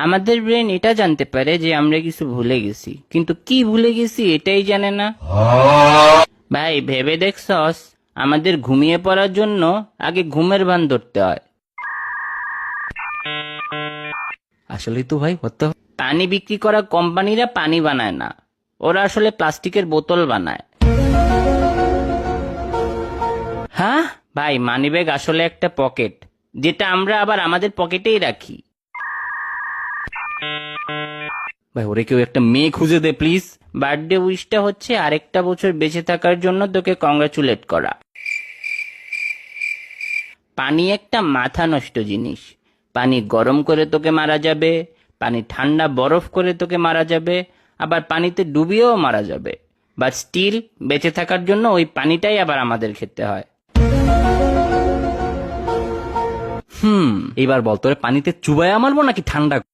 আমাদের ব্রেন এটা জানতে পারে যে আমরা কিছু ভুলে গেছি, কিন্তু কি ভুলে গেছি এটাই জানে না। ভাই ভেবে দেখছস, আমাদের ঘুমিয়ে পড়ার জন্য আগে ঘুমের ভান ধরতে হয়। আসলেই তো ভাই, পানি বিক্রি করা কোম্পানিরা পানি বানায় না, ওরা আসলে প্লাস্টিকের বোতল বানায়। হ্যাঁ ভাই, মানিব্যাগ আসলে একটা পকেট, যেটা আমরা আবার আমাদের পকেটেই রাখি। ভাই ওরে কেউ একটা মেয়ে খুঁজে দে প্লিজ। বার্থডে উইশটা হচ্ছে আরেকটা বছর বেঁচে থাকার জন্য তোকে কংগ্রাচুলেট করা। পানি একটা মাথা নষ্ট জিনিস। পানি গরম করে তোকে মারা যাবে, পানি ঠান্ডা বরফ করে তোকে মারা যাবে, আবার পানিতে ডুবিয়েও মারা যাবে। বাট স্টিল বেঁচে থাকার জন্য ওই পানিটাই আবার আমাদের খেতে হয়। এবার বল, তোরে পানিতে চুবাইয়া মারবো নাকি ঠান্ডা